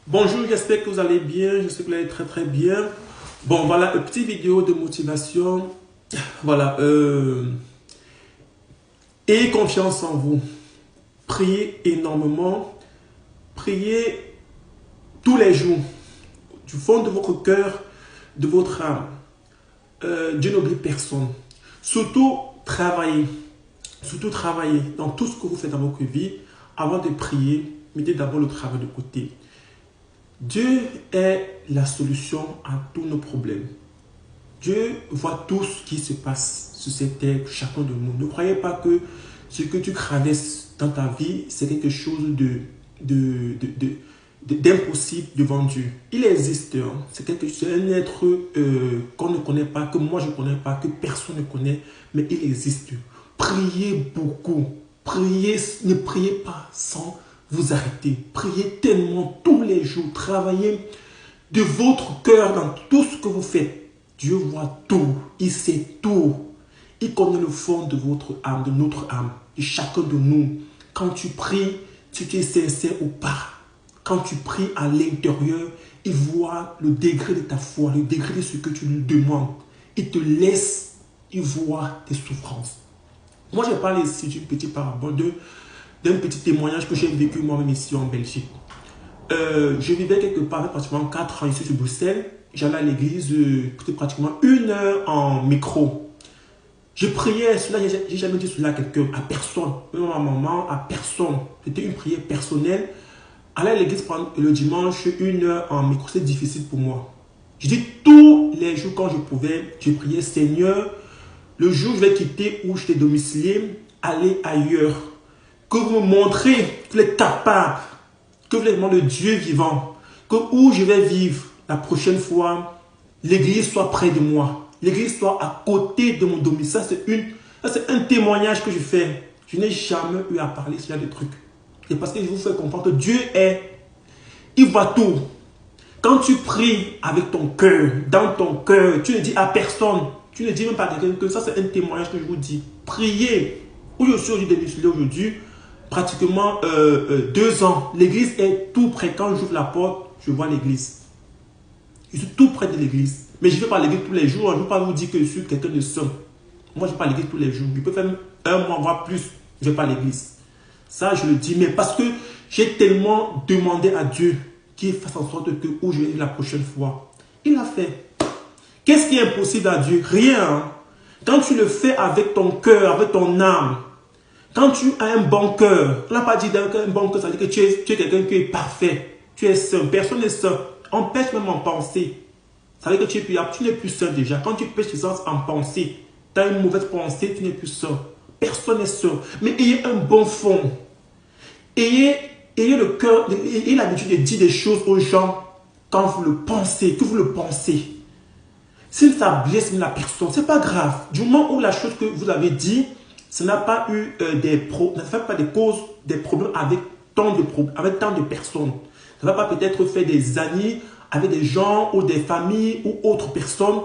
Bonjour, j'espère que vous allez bien, j'espère que vous allez très bien. Bon, voilà, une petite vidéo de motivation. Voilà, ayez confiance en vous. Priez énormément. Priez tous les jours, du fond de votre cœur, de votre âme. Dieu n'oublie personne. Surtout, travaillez. Surtout, travaillez dans tout ce que vous faites dans votre vie. Avant de prier, mettez d'abord le travail de côté. Dieu est la solution à tous nos problèmes. Dieu voit tout ce qui se passe sur cette terre, chacun de nous. Ne croyez pas que ce que tu traverses dans ta vie, c'est quelque chose d'impossible devant Dieu. Il existe. Hein. C'est un être qu'on ne connaît pas, que moi je ne connais pas, que personne ne connaît, mais il existe. Priez beaucoup. Priez, ne priez pas sans vous arrêter. Priez tellement tous les jours. Travaillez de votre cœur dans tout ce que vous faites. Dieu voit tout. Il sait tout. Il connaît le fond de votre âme, de notre âme, de chacun de nous. Quand tu pries, si tu es sincère ou pas. Quand tu pries à l'intérieur, il voit le degré de ta foi, le degré de ce que tu lui demandes. Il te laisse, il voit tes souffrances. Moi, je parle ici d'une petite parabole, d'un petit témoignage que j'ai vécu moi-même ici en Belgique. Je vivais quelque part, pratiquement 4 ans ici sur Bruxelles. J'allais à l'église pratiquement 1 heure en micro. Je priais, cela, j'ai jamais dit cela à quelqu'un, à personne. Même à ma maman, à personne. C'était une prière personnelle. Aller à l'église le dimanche, 1 heure en micro, c'est difficile pour moi. Je dis tous les jours quand je pouvais, je priais Seigneur, le jour où je vais quitter où je t'ai domicilié, aller ailleurs. Que vous me montrez que vous êtes capable, que vous êtes vraiment le Dieu vivant, que où je vais vivre la prochaine fois, l'église soit près de moi, l'église soit à côté de mon domicile. Ça, c'est un témoignage que je fais. Je n'ai jamais eu à parler sur des trucs. C'est parce que je vous fais comprendre que Dieu il voit tout. Quand tu pries avec ton cœur, dans ton cœur, tu ne dis à personne, tu ne dis même pas à quelqu'un que ça c'est un témoignage que je vous dis. Priez. Où je suis aujourd'hui domicilié aujourd'hui, pratiquement 2 ans. L'église est tout près. Quand j'ouvre la porte, je vois l'église. Je suis tout près de l'église. Mais je ne vais pas à l'église tous les jours. Je ne vais pas vous dire que je suis quelqu'un de saint. Moi, je ne vais pas à l'église tous les jours. Je peux faire 1 mois, voire plus. Je ne vais pas à l'église. Ça, je le dis. Mais parce que j'ai tellement demandé à Dieu qu'il fasse en sorte que où je vais la prochaine fois. Il l'a fait. Qu'est-ce qui est impossible à Dieu? Rien. Quand tu le fais avec ton cœur, avec ton âme, quand tu as un bon cœur, on n'a pas dit un bon cœur, ça veut dire que tu es quelqu'un qui est parfait. Tu es saint. Personne n'est saint. On pêche même en pensée. Ça veut dire que tu n'es plus saint déjà. Quand tu pêches en pensée, tu as une mauvaise pensée, tu n'es plus saint. Personne n'est saint. Mais ayez un bon fond. Ayez le cœur, ayez l'habitude de dire des choses aux gens quand vous le pensez, que vous le pensez. Si ça blesse la personne, ce n'est pas grave. Du moment où la chose que vous avez dit, ça n'a pas eu des causes, des problèmes avec tant de personnes. Ça ne va pas peut-être faire des amis avec des gens ou des familles ou autres personnes.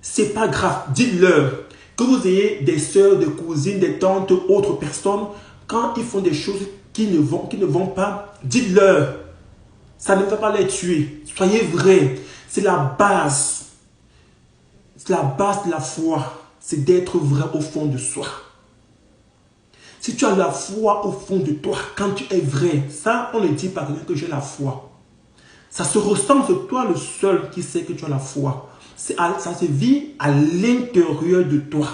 Ce n'est pas grave. Dites-leur que vous ayez des soeurs, des cousines, des tantes, autres personnes. Quand ils font des choses qui ne vont pas, dites-leur. Ça ne va pas les tuer. Soyez vrais. C'est la base. C'est la base de la foi. C'est d'être vrai au fond de soi. Si tu as la foi au fond de toi, quand tu es vrai, ça, on ne dit pas que j'ai la foi. Ça se ressent, c'est toi le seul qui sait que tu as la foi. Ça se vit à l'intérieur de toi.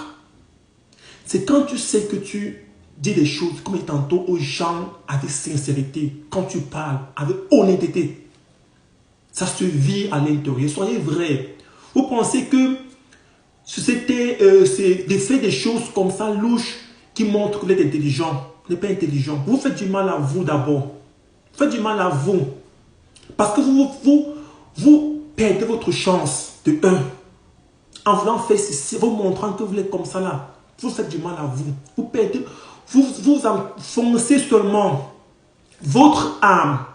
C'est quand tu sais que tu dis des choses, comme tantôt aux gens, avec sincérité, quand tu parles, avec honnêteté. Ça se vit à l'intérieur. Soyez vrai. Vous pensez que c'est de faire des choses comme ça, louches, qui montrent que vous êtes intelligent. Vous n'êtes pas intelligent. Vous faites du mal à vous d'abord. Vous faites du mal à vous. Parce que vous perdez votre chance de 1. En voulant faire ceci, vous montrant que vous êtes comme ça là. Vous faites du mal à vous. Vous perdez, vous enfoncez seulement votre âme.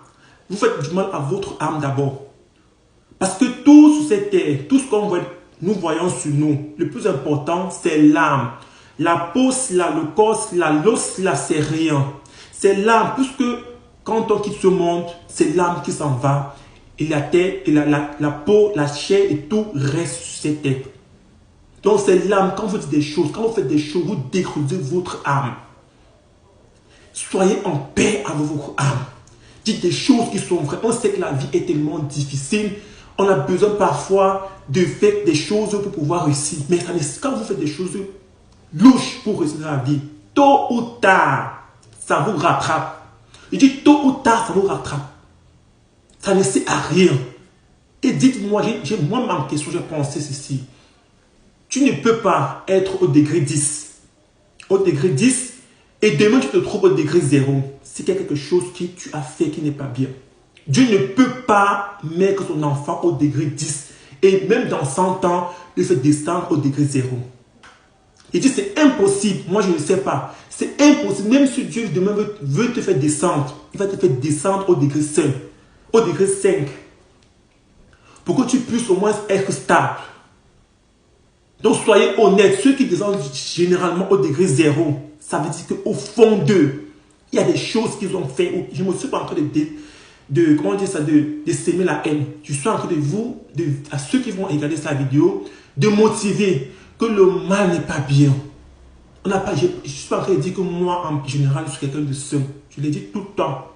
Vous faites du mal à votre âme d'abord. Parce que tout sur cette terre, tout ce qu'on voit, nous voyons sur nous, le plus important, c'est l'âme. La peau, là, le corps, là, l'os, là, c'est rien. C'est l'âme, puisque quand on quitte ce monde, c'est l'âme qui s'en va. et la tête, et la peau, la chair et tout reste sur cette tête. Donc c'est l'âme. Quand vous dites des choses, quand vous faites des choses, vous détruisez votre âme. Soyez en paix avec votre âme. Dites des choses qui sont vraies. On sait que la vie est tellement difficile. On a besoin parfois de faire des choses pour pouvoir réussir. Mais quand vous faites des choses louches pour réussir dans la vie, tôt ou tard, ça vous rattrape. Je dis tôt ou tard, ça vous rattrape. Ça ne sert à rien. Et dites-moi, moi, ma question, j'ai pensé ceci. Tu ne peux pas être au degré 10. Au degré 10, et demain tu te trouves au degré 0. C'est quelque chose que tu as fait qui n'est pas bien. Dieu ne peut pas mettre son enfant au degré 10. Et même dans 100 ans, il fait descendre au degré 0. Il dit c'est impossible. Moi je ne sais pas. C'est impossible. Même si Dieu demain veut te faire descendre, il va te faire descendre au degré 5. Au degré 5. Pour que tu puisses au moins être stable. Donc soyez honnêtes. Ceux qui descendent généralement au degré 0, ça veut dire qu'au fond d'eux, il y a des choses qu'ils ont fait. Je ne me suis pas en train comment dire ça, de s'aimer la haine. Je suis en train de vous, à ceux qui vont regarder cette vidéo, de motiver que le mal n'est pas bien. Je ne suis pas en train de dire que moi, en général, je suis quelqu'un de saint. Je l'ai dit tout le temps.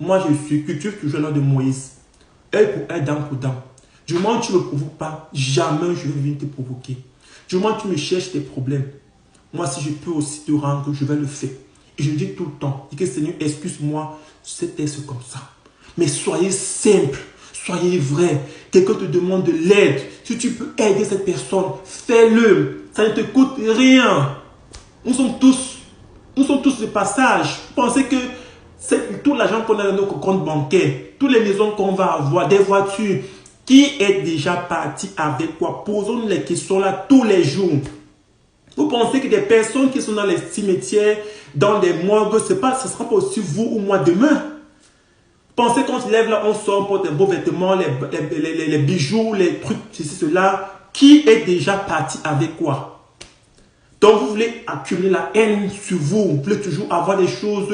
Moi, je suis culture toujours l'heure de Moïse. Œil pour œil, dent pour dent. Du moment où tu ne me provoques pas, jamais je vais venir te provoquer. Du moment où tu me cherches tes problèmes, moi, si je peux aussi te rendre, je vais le faire. Et je le dis tout le temps. Je dis que Seigneur, excuse-moi, c'était comme ça. Mais soyez simple, soyez vrai. Quelqu'un te demande de l'aide. Si tu peux aider cette personne, fais-le. Ça ne te coûte rien. Nous sommes tous de passage. Pensez que c'est tout l'argent qu'on a dans nos comptes bancaires, toutes les maisons qu'on va avoir, des voitures, qui est déjà parti avec quoi? Posons-nous les questions là tous les jours. Vous pensez que des personnes qui sont dans les cimetières, dans des morgues, ce ne sera pas aussi vous ou moi demain? Pensez qu'on se lève là, on sort, on porte des beaux vêtements, les bijoux, les trucs, ceci, cela. Qui est déjà parti avec quoi? Donc vous voulez accumuler la haine sur vous voulez toujours avoir des choses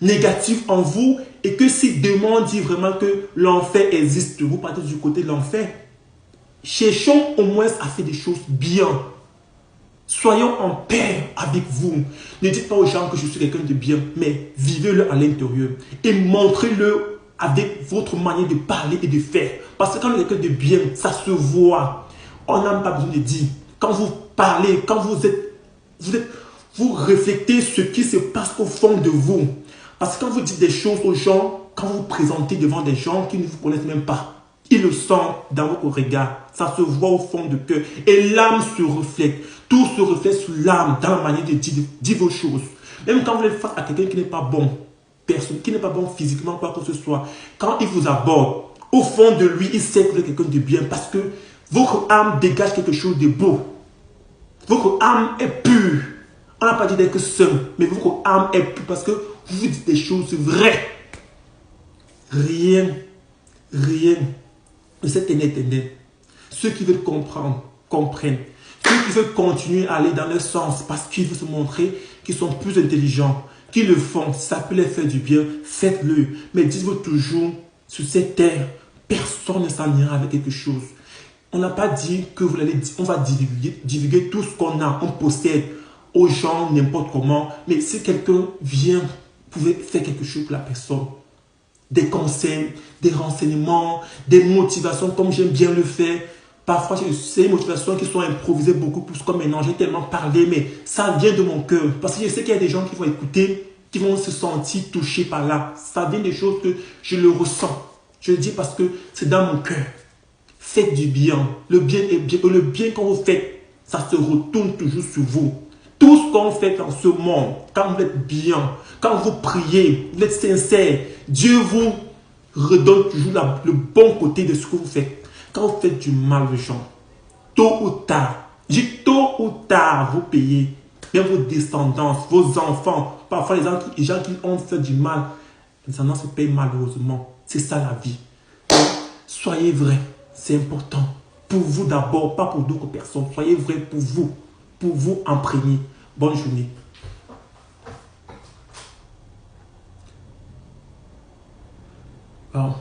négatives en vous et que si demain on dit vraiment que l'enfer existe, vous partez du côté de l'enfer. Cherchons au moins à faire des choses bien. Soyons en paix avec vous. Ne dites pas aux gens que je suis quelqu'un de bien, mais vivez-le à l'intérieur et montrez-le avec votre manière de parler et de faire. Parce que quand on est quelqu'un de bien, ça se voit. On n'a pas besoin de dire. Quand vous parlez, quand vous reflétez ce qui se passe au fond de vous. Parce que quand vous dites des choses aux gens, quand vous vous présentez devant des gens qui ne vous connaissent même pas, ils le sentent dans votre regard. Ça se voit au fond du cœur. Et l'âme se reflète. Tout se reflète sur l'âme dans la manière de dire vos choses. Même quand vous êtes face à quelqu'un qui n'est pas bon, personne qui n'est pas bon physiquement, quoi que ce soit, quand il vous aborde, au fond de lui, il sait que vous êtes quelqu'un de bien parce que votre âme dégage quelque chose de beau. Votre âme est pure. On n'a pas dit d'être saint, mais votre âme est pure parce que vous dites des choses vraies. Rien de cet éternel. Ceux qui veulent comprendre, comprennent. Ceux qui veulent continuer à aller dans leur sens parce qu'ils veulent se montrer qu'ils sont plus intelligents, qu'ils le font, ça peut les faire du bien, faites-le. Mais dites-vous toujours, sur cette terre, personne ne s'en ira avec quelque chose. On n'a pas dit que vous allez, on va divulguer tout ce qu'on a, on possède aux gens n'importe comment. Mais si quelqu'un vient, vous pouvez faire quelque chose pour la personne. Des conseils, des renseignements, des motivations comme j'aime bien le faire. Parfois, c'est des motivations qui sont improvisées beaucoup plus comme maintenant. J'ai tellement parlé, mais ça vient de mon cœur. Parce que je sais qu'il y a des gens qui vont écouter, qui vont se sentir touchés par là. Ça vient des choses que je le ressens. Je le dis parce que c'est dans mon cœur. Faites du bien. Le bien est bien. Et le bien qu'on vous faites, ça se retourne toujours sur vous. Tout ce qu'on fait dans ce monde, quand vous êtes bien, quand vous priez, vous êtes sincère, Dieu vous redonne toujours le bon côté de ce que vous faites. Quand vous faites du mal aux gens, tôt ou tard, tôt ou tard, vous payez. Même vos descendants, vos enfants, parfois les gens qui ont fait du mal, les descendants se payent malheureusement. C'est ça la vie. Soyez vrai, c'est important. Pour vous d'abord, pas pour d'autres personnes. Soyez vrai pour vous imprégner. Bonne journée. Bon.